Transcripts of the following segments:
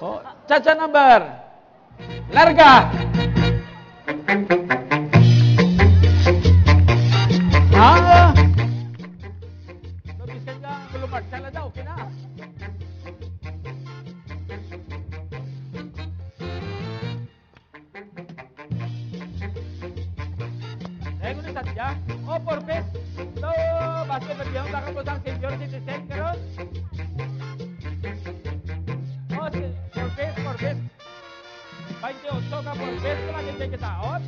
Oh, cha-cha number. Larga. Ah. So, bisan ka, lumarcha na daw, okay na. Dahil ko na sadya. Oh, purpose. So, basta magbiyaw na ka po sa senior citizen, karon. Oh, purpose. 28 ka purpose, kumagin kayo kitaot.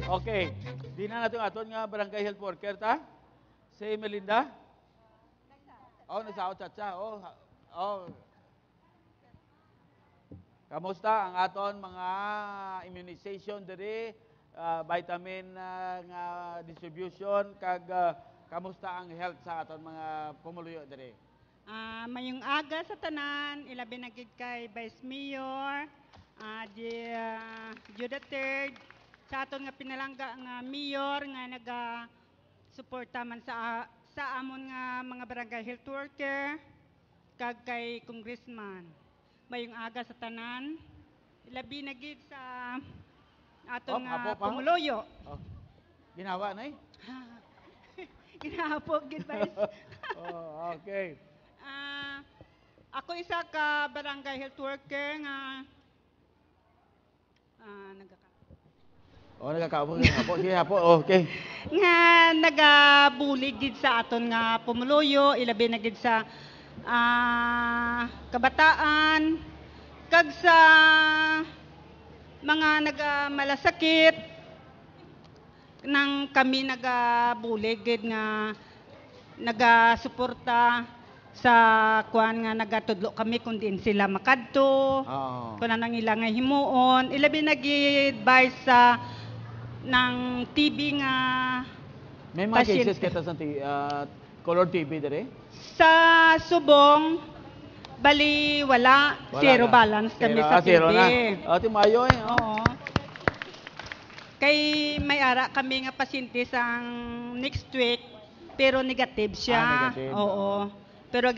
Okay. Di na natin aton nga barangay health worker ta. Si Melinda. Oh, nasaot cha. Oh. Kamusta ang aton mga immunization diri, vitamin nga distribution kag kamusta ang health sa aton mga pumuluyo diri? Mayong aga sa tanan, ilabi na gid kay Vice Mayor, Judah Third, sa aton nga pinalangga nga mayor nga naga-suporta man sa amon nga mga barangay health worker kag kay congressman. Mayong aga sa tanan, ilabi na gid sa aton nga pumuluyo. Oh. Ginawa na Ginahapog gid Vice. Oh, okay. Ako isa ka barangay health worker nga nagkakapo. Sige po, okay. Nga nagabulig gid sa aton nga pumuluyo, ilabi na gid sa kabataan, kag sa mga nagamalasakit nang kami nagabulig gid nga nagasuporta sa kuan nga nagatudlo kami kung din sila makadto. Kung anong ilang nga himuon, ilabi na gid sa ng TB nga may mga cases kita sa color TB dire? Sa Subong, bali wala zero balance kami sa TB. Zero na. Ati mayo Oo. Kay may ara kami nga pasyente sang next week pero negative siya. Negative. Oo. Pero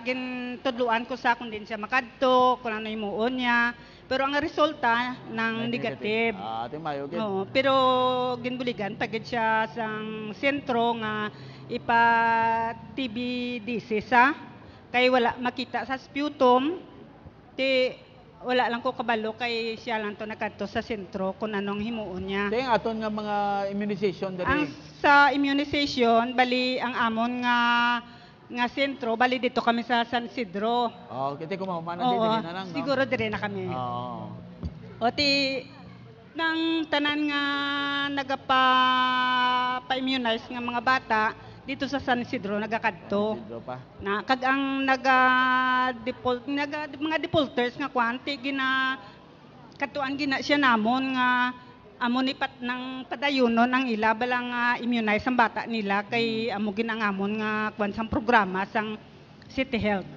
gintudluan ko sa kung din siya makadto, kung ano himuon niya. Pero ang resulta ng negative. Ati mayo gid. Oo, pero ginbuligan pagid siya sang sentro nga ipa TB disease kay wala makita sa sputum ti wala lang ko kabalo kay siya lang to nakadto sa sentro kung anong himuon niya. Ting aton nga mga immunization diri. Ang sa immunization bali ang amon nga sentro, bali dito kami sa San Isidro. Kita kumahumanan din na lang, no? Siguro dire na kami. O ti, nang tanan nga pa-immunize nga mga bata, dito sa San Isidro, nagakadto. Na, kag ang mga defaulters nga kwanti, katuan gina siya namon nga amonipat ng padayunon ang ila balang immunize ang bata nila kay amo ginangamon nga kwan sang programa sang City Health.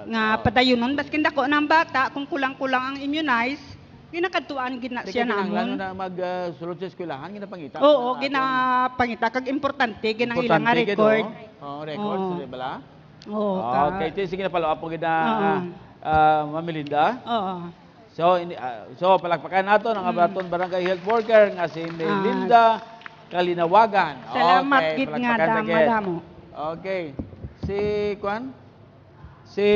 Nga padayunon baskin dako ng bata kung kulang-kulang ang immunize Ginakatuan gina Di siya ka kinahanglan namon. na magsulod sa eskwelahan, ginapangita. Oo, ginapangita kag importante ginang ilang nga Importante gid, record. oh. Record, Oo. sa bala. Oo, ka. Okay, ito sige na follow up po kita, Oo. Ma'am Melinda. Oo. So palakpakan nato ang abaton barangay health worker nga si Melinda Kalinawagan. Salamat Okay, gid nga palakpakan sa gid. madamo. Okay. Si Kwan? Si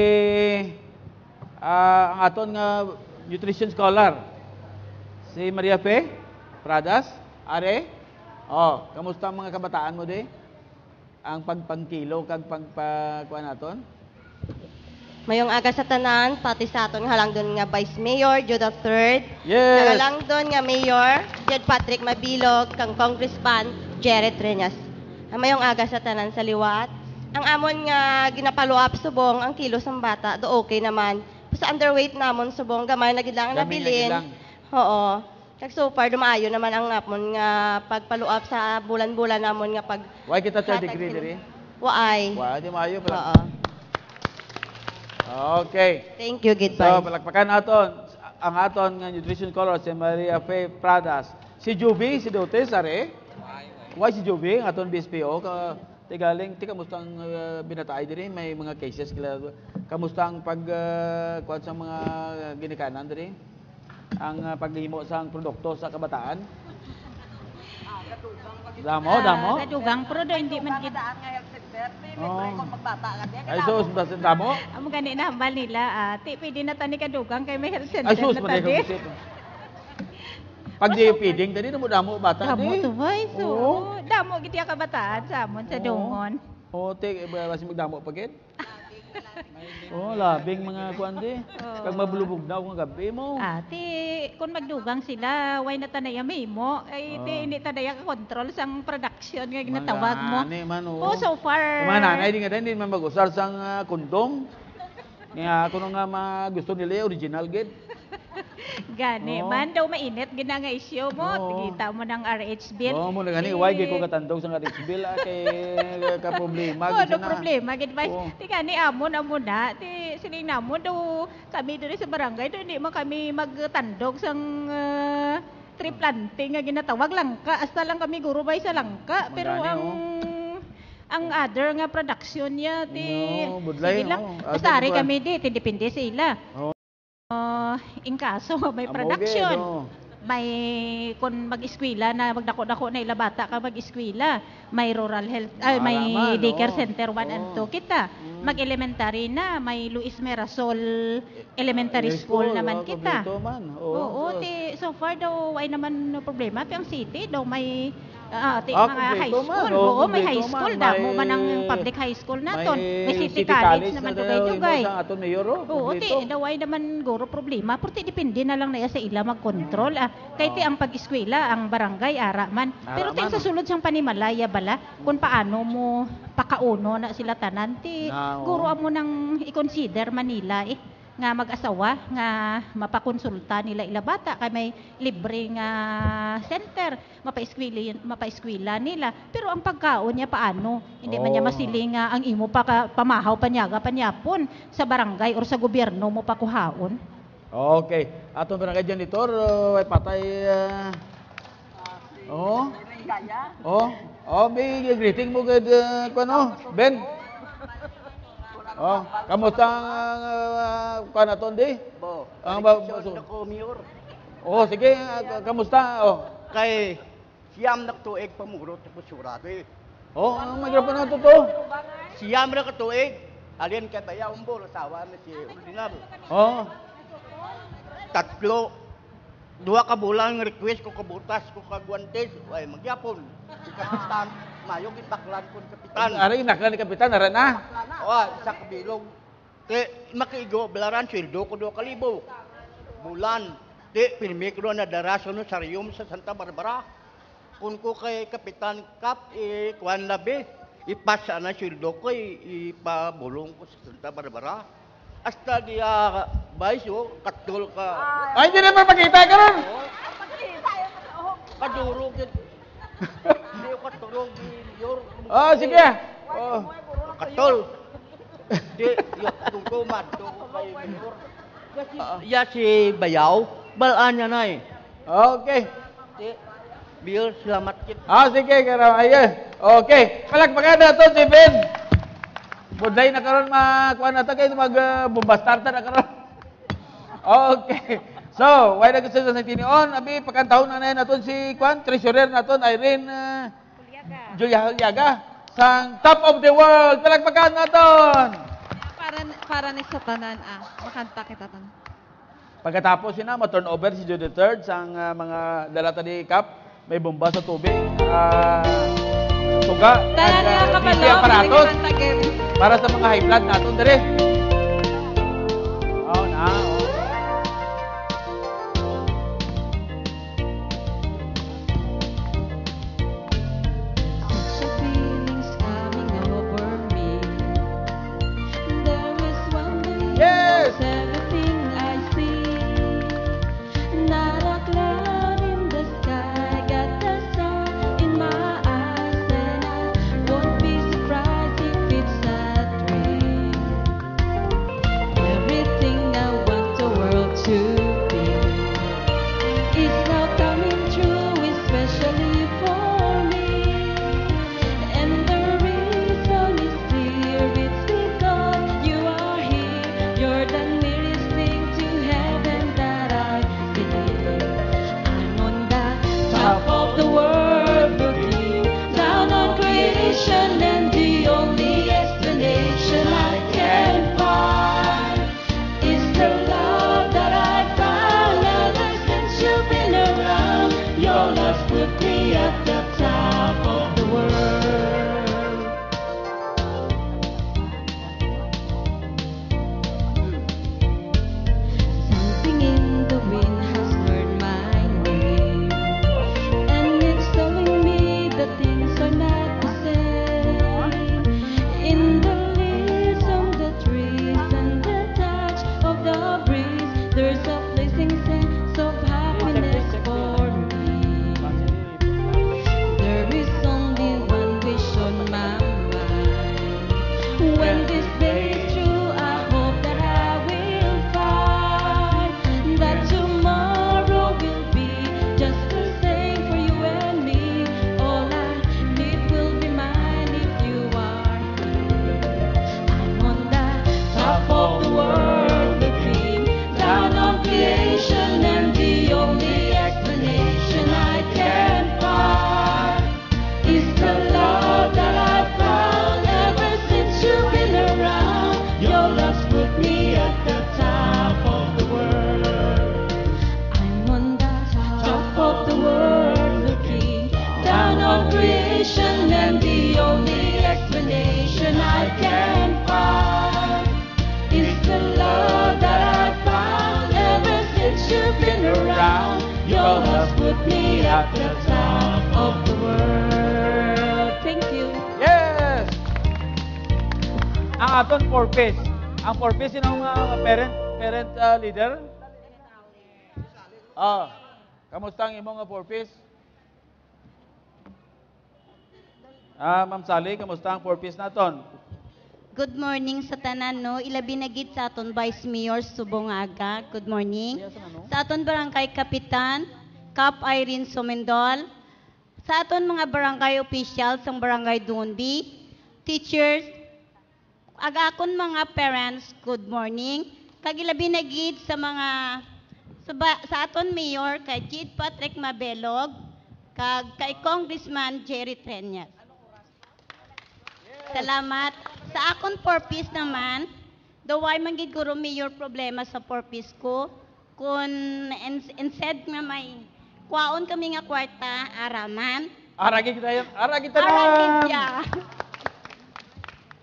ang aton nga nutrition scholar. Si Maria Fe Pradas. Are? Oh, kamusta ang mga kabataan mo di? Ang pagpangkilo kag pagpakuan naton? Mayong aga sa tanan, pati sa aton nga lang doon nga Vice Mayor, Jude III. Yes. Nga lang doon nga Mayor, Jed Patrick Mabilog, kang Congressman, Jared Reñas. Mayong aga sa tanan sa liwat. Ang amon nga ginapalo-up subong, ang kilos ng bata, do okay naman. Sa underweight namon subong, gamay na gidlang Gamay nga nabilin. gidlang. Oo. Kag so far, dumaayo naman ang amon nga pagpalo-up sa bulan-bulan namon nga pag... Why kita third hatag degree sin- diri? Waay. Why di maayo pala. Oo. Okay. Thank you, good So palakpakan naton ang aton nga nutrition scholar si Maria Fe Pradas. Si Juby, si Dotes, are? Why si Juby, ang aton BSPO ka tigaling ti kamusta ang binatay diri may mga cases kila kamusta ang pag kuan sa mga ginikanan diri ang paghimo sa produkto sa kabataan. Damo. Sa dugang pero do hindi man gid Oh. Ay sus, basta damo. amo gani na hambal nila ti pwede na tani ka dugang kay may health Ay center sus, na manay tadi. ka busit. Pag di feeding tadi mo damo bata Damo di. to boy so Oo. damo gid ya kabataan sa amon sa Oo. dungon. Oh, te basi magdamo pa gid. Oh, labing mga kuan di. Kag mabulubog daw nga gabi mo. Ti kun magdugang sila way na tanaya mo ay ti hindi tanaya ka control sang production nga ginatawag mo. Ani man Oh, so far. Yung mga nanay di nga din man mag-usar sang kondom. Nga kuno nga gusto nila original gid. Gani Oo. man daw mainit gina nga issue mo. Oo. Tigita mo ng RH bill. Oh, mo na gani why gid ko katandog sang rich bill kay ka problema Oh, gid no na. problema gid ba? Oo. Ti gani amo na ti sining namo do kami diri sa barangay do hindi man kami magtandog sang tree planting nga ginatawag langka. Hasta lang kami guro bay sa langka pero Magani, ang other nga production niya ti No, budlay, sige lang. oo. Basta ari Other kami di ti depende sila. Oo. In kaso may Amo production. gid, oh. May kung mag-eskwela na magdako-dako na ila bata ka mag-eskwela, may rural health may Malaman, daycare oo. center 1 and Oo. 2 kita. Mag-elementary na, may Luis Merasol Elementary School naman kita. Kompleto man. Oo, so far daw ay naman no problema, pero ang city daw may mga high kompleto man. school. Oo, Oo, may high kompleto school man. damo May- man ang public high school naton. May city college naman dugay-dugay. Sa aton mayor, Oo, ti daw ay naman guro problema, pero ti depende na lang na sa ila mag-control. Kay ti ang pag-eskwela, ang barangay ara man. Pero ti Ara man. sa sulod sang panimalaya bala, kung paano mo pakauno na sila tanan ti Oo. guro mo nang i-consider Manila nga mag-asawa nga mapakonsulta nila ila bata kay may libre nga center mapaeskwela nila pero ang pagkaon niya paano hindi man niya Oo. masiling nga ang imo pa pamahaw panyaga panyapon sa barangay or sa gobyerno mo pakuhaon. Okay. Aton barangay janitor, way patay. Oh. May greeting mo gid kuno, Ben. Oh, kamusta ang kanaton di? Ang Oh, sige, kamusta? Oh. Kay siyam na tuig pamurot sa pusurado eh. Oh, ang mikrofon na to. Siyam na katuig, alin kay Bayaw Umbol, asawa na si Ordinal. Oh. Tatlo, duha ka bulang request ko kabutas ko kagwantes, ay magyapon. Si Kapitan, mayong ibaklan ko Kapitan. Ari naklan ni kapitan ara na. Sa kabilog. Te, makiigo, belaran sweldo ko 2,000. Bulan. Te, pirmi ko na daraso no sarium sa Santa Barbara. Kung ko kay Kapitan Kap, kuhan labi, ipasa na sweldo ko, ipabulong ko sa Santa Barbara. Hasta diya, bayso, katol ka. Ay, hindi naman pakita ka ron. Kadurog yun. Hindi ko katulog, yor. Oh, sige. Oh. Katol. Di, yung tungko man, tungko kay Mayor. Ya si Bayaw, balaan niya na eh. Okay. Ti, Bill, salamat kit. Sige, karamaya. Okay. Palakpakan na to si Ben. Buday na karon makuha na to kayo mag-bumbastarta na karon. Okay. So, why na gusto sa tinion? Abi, pagkantahon na naton si Kwan, treasurer naton, Irene Julia Liaga, sang Top of the World. Palakpakan naton. Para ni sa tanan, makanta kita tan. Pagkatapos sina, ma-turn over si Judy III sang mga dalata ni Kap. May bomba sa tubig. Suga. Tanan nga DP kabalo, aparatos. kanta Gary. Para sa mga high blood naton dire. Oh, na. Oh. Such a feeling's coming over me. There is one thing Yes! everything I see. Not a cloud in the sky, got the sun in my eyes, and I won't be surprised if it's a dream. Everything I want the world to be is now coming true, especially for me. And the reason is clear, it's because you are here. You're the nearest thing to heaven that I believe. I'm on the top of the world, looking down on creation, and the only explanation I can find is the love that I found ever since you've been around. Your love put me at the top of the world. Something in the wind has learned my name, and it's telling me that things are not the same. In the leaves of the trees and the touch of the breeze, there's a pleasing sense of happiness for me. There is only one wish on my mind. When this day is through, I hope that I will find that tomorrow will be just the same for you and me. All I need will be mine if you are here. I'm on the top of the world, looking down on creation, and the only explanation I can find is the love that I found ever since you've been around. Your love's put me at the top of the world. I'm on the top of the world, looking down on creation, and the only explanation I can find is the love that I found ever since you've been around. Your love's put me at the top of the world. Thank you. Yes! Ang aton purpose. Ang purpose ng parent leader. Kamusta ang imong purpose? Ma'am Sally, kamusta ang purpose naton? Good morning sa tanan, no? Ilabi na gid sa aton Vice Mayor Subongaga. Good morning. Sa aton barangay kapitan, Kap Irene Sumendol. Sa aton mga barangay officials ng barangay Dunbi, teachers, agakon mga parents, good morning. Kag ilabi na gid sa mga sa aton mayor kay Jid Patrick Mabelog, kag kay Congressman Jerry Treñas. Salamat. Sa akon purpose naman, daway man gid guro mayor problema sa purpose ko. Kung instead nga may kwaon kami nga kwarta, araman. Aragi kita yan. Aragi kita Aragid na. ya.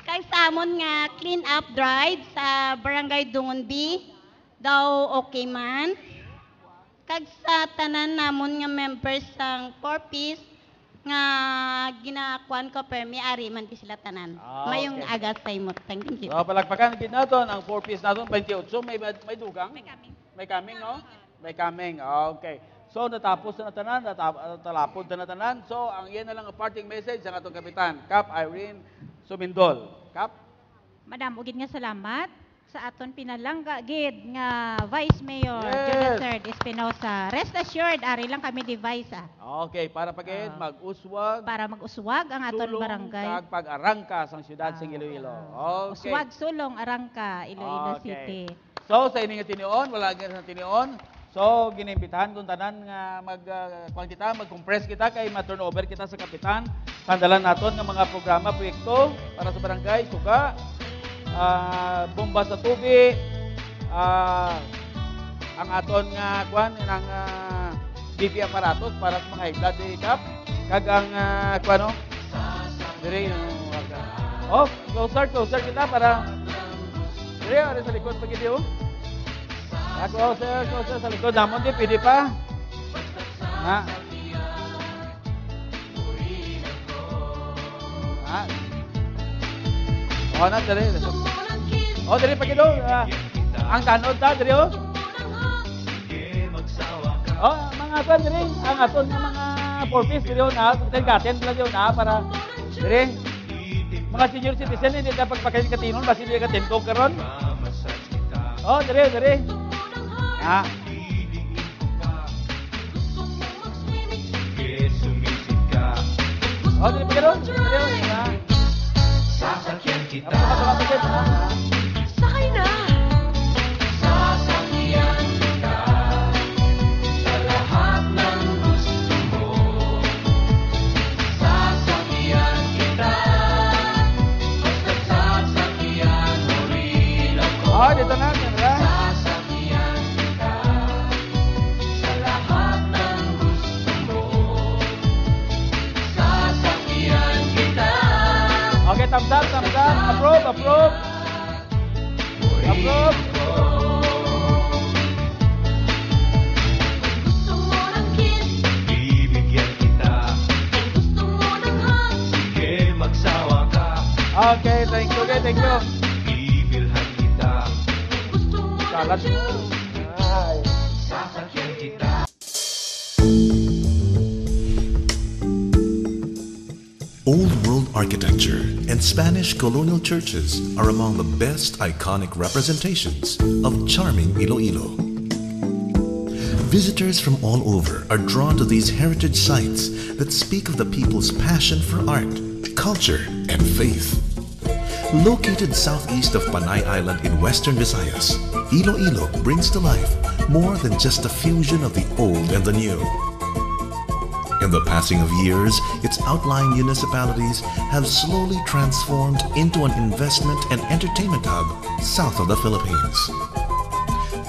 Kay samon nga clean up drive sa barangay Dungunbi, daw okay man. Kag sa tanan namon nga members sang purpose, nga ginakuan ko permi ari man ti sila tanan. Mayong Okay. aga sa imot. Thank you. So, palakpakan gid naton ang 4 piece naton 28. May dugang? May coming, no? May coming. Okay. So natapos na tanan, natalapod na tanan. So ang iyan na lang ang parting message sa atong kapitan, Kap Irene Sumindol. Kap? Madam, ugid nga salamat. sa aton pinalangga gid nga Vice Mayor Yes. Jonathan Espinosa. Rest assured, ari lang kami device Okay, para pagid Ah. mag-uswag, para mag-uswag ang aton sulong, barangay. kag pag-arangka sa siyudad sa Ah. Iloilo. Okay. Uswag sulong Arangka, Iloilo Okay. City. So sa ining tinion, wala gyud sa tinion. So giniimbitahan kung tanan nga kuan kita, mag-compress kita kay ma-turnover kita sa kapitan. Sandalan naton nga mga programa, proyekto para sa barangay, suga, bomba sa tubig, ang aton nga kuan nang BP aparatos para sa mga high blood cup, kag ang kuano dire closer kita para dire ari sa likod pag oh. Closer sa likod namon di pwede pa. Ha. Ha. Oh, na dire. Oh, dire pag ang tanod ta dire oh. Oh, mga kwan dire, ang aton nga mga purpose dire na, gaten lang yun na para dire. Mga senior citizen hindi dapat pagkain katinon basi di ka tento karon. Oh, dire. Ha. Oh, dire pag dire. Ha. Sasakyan kita. Sakay na! Sasakyan kita sa lahat ng gusto mo. Sasakyan kita basta sasakyan mo rin ako. Oh, dito na, kamera. Sasakyan kita sa lahat ng gusto mo. Sasakyan kita. Okay, thumbs up. Approve. Approve. Gusto mo ng kiss, Bibigyan kita. gusto mo ng hug, Sige, magsawa ka. Okay, thank you. Bibilhan kita. gusto mo ng Salat mo. Ay. Sasakyan kita. Old world architecture and Spanish colonial churches are among the best iconic representations of charming Iloilo. Visitors from all over are drawn to these heritage sites that speak of the people's passion for art, culture, and faith. Located southeast of Panay Island in western Visayas, Iloilo brings to life more than just a fusion of the old and the new. In the passing of years, its outlying municipalities have slowly transformed into an investment and entertainment hub south of the Philippines.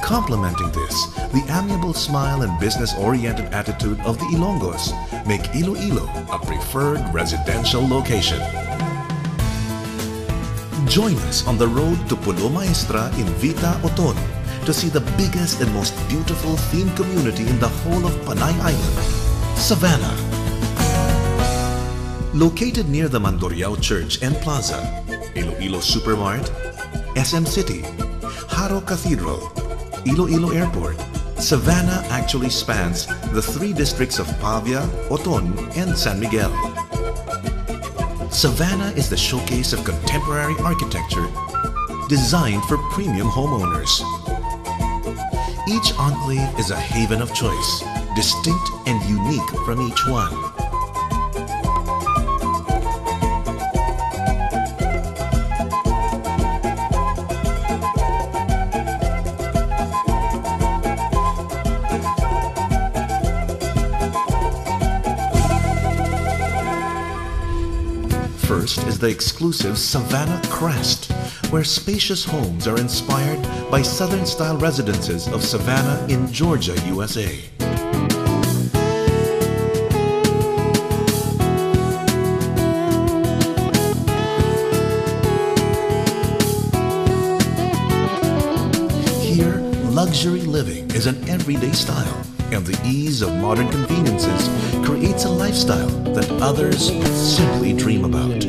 Complementing this, the amiable smile and business-oriented attitude of the Ilonggos make Iloilo a preferred residential location. Join us on the road to Pulo Maestra in Vita, Oton to see the biggest and most beautiful themed community in the whole of Panay Island, Savannah. Located near the Mandurriao Church and Plaza, Iloilo Supermart, SM City, Haro Cathedral, Iloilo Airport, Savannah actually spans the three districts of Pavia, Oton, and San Miguel. Savannah is the showcase of contemporary architecture designed for premium homeowners. Each enclave is a haven of choice, distinct and unique from each one. First is the exclusive Savannah Crest, where spacious homes are inspired by Southern-style residences of Savannah in Georgia, USA. Here, luxury living is an everyday style, and the ease of modern conveniences creates a lifestyle that others simply dream about.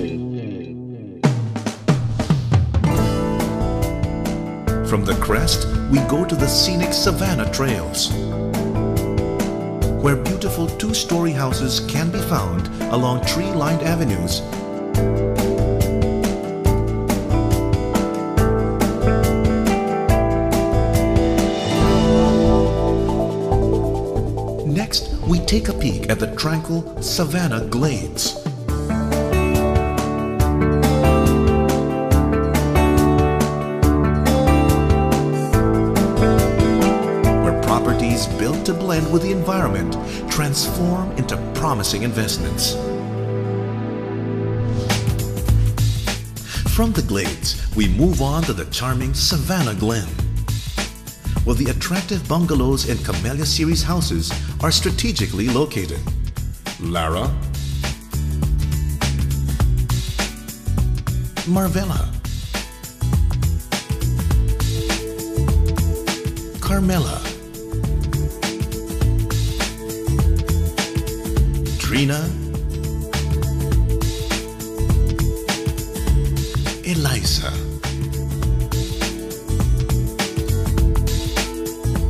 From the crest, we go to the scenic Savannah Trails, where beautiful two-story houses can be found along tree-lined avenues. take a peek at the tranquil Savannah Glades. Where properties built to blend with the environment transform into promising investments. From the Glades, we move on to the charming Savannah Glen. Well, the attractive bungalows and Camellia Series houses are strategically located. Lara, Marvella, Carmela, Trina, Eliza.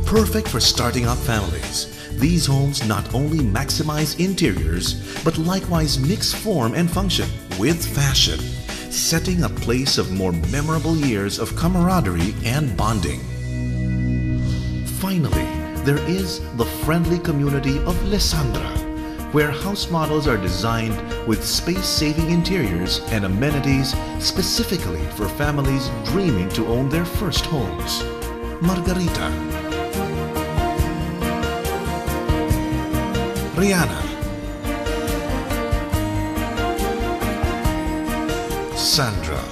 Perfect for starting up families, these homes not only maximize interiors, but likewise mix form and function with fashion, setting a place of more memorable years of camaraderie and bonding. Finally, there is the friendly community of Lysandra, where house models are designed with space-saving interiors and amenities specifically for families dreaming to own their first homes. Margarita, Rihanna, Sandra.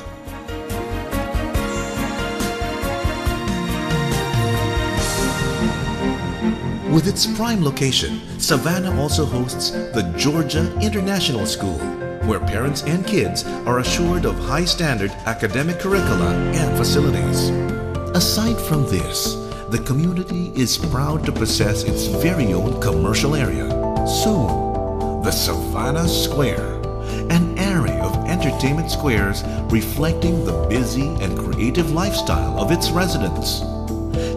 With its prime location, Savannah also hosts the Georgia International School, where parents and kids are assured of high-standard academic curricula and facilities. Aside from this, the community is proud to possess its very own commercial area. Soon, the Savannah Square, an array of entertainment squares reflecting the busy and creative lifestyle of its residents.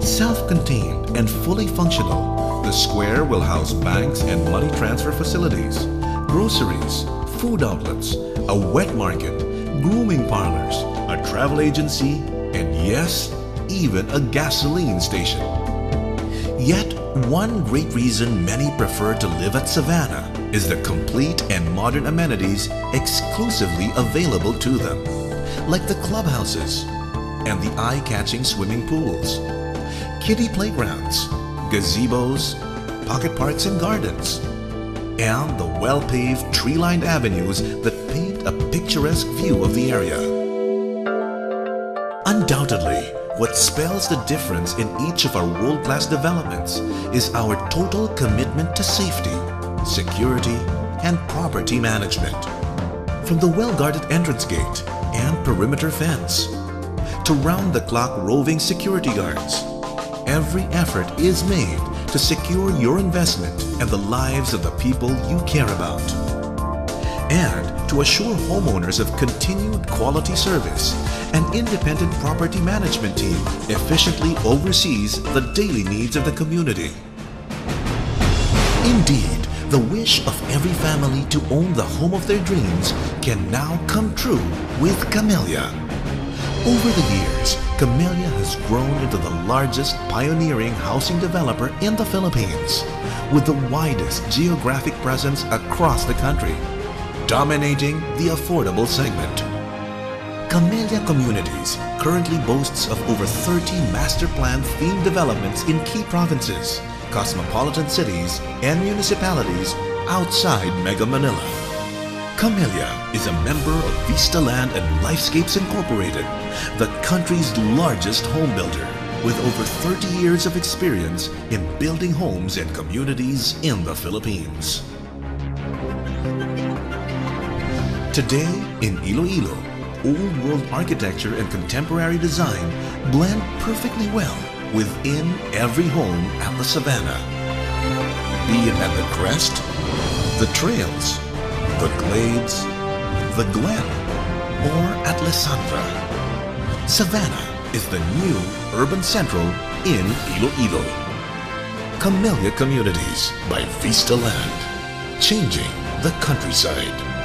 Self-contained and fully functional, the square will house banks and money transfer facilities, groceries, food outlets, a wet market, grooming parlors, a travel agency, and yes, even a gasoline station. Yet, one great reason many prefer to live at Savannah is the complete and modern amenities exclusively available to them, like the clubhouses and the eye-catching swimming pools, kiddie playgrounds, gazebos, pocket parks and gardens, and the well-paved tree-lined avenues that paint a picturesque view of the area. Undoubtedly, what spells the difference in each of our world-class developments is our total commitment to safety, security, and property management. From the well-guarded entrance gate and perimeter fence, to round-the-clock roving security guards, every effort is made to secure your investment and the lives of the people you care about, and to assure homeowners of continued quality service. An independent property management team efficiently oversees the daily needs of the community. Indeed, the wish of every family to own the home of their dreams can now come true with Camellia. Over the years, Camellia has grown into the largest pioneering housing developer in the Philippines, with the widest geographic presence across the country, dominating the affordable segment. Camellia Communities currently boasts of over 30 master plan themed developments in key provinces, cosmopolitan cities, and municipalities outside Mega Manila. Camellia is a member of Vista Land and Lifescapes Incorporated, the country's largest home builder, with over 30 years of experience in building homes and communities in the Philippines. Today in Iloilo, old world architecture and contemporary design blend perfectly well within every home at the Savannah. Be it at the crest, the trails, the glades, the glen, or at Lysandra, Savannah is the new urban central in Iloilo. Camellia Communities by Vista Land, changing the countryside.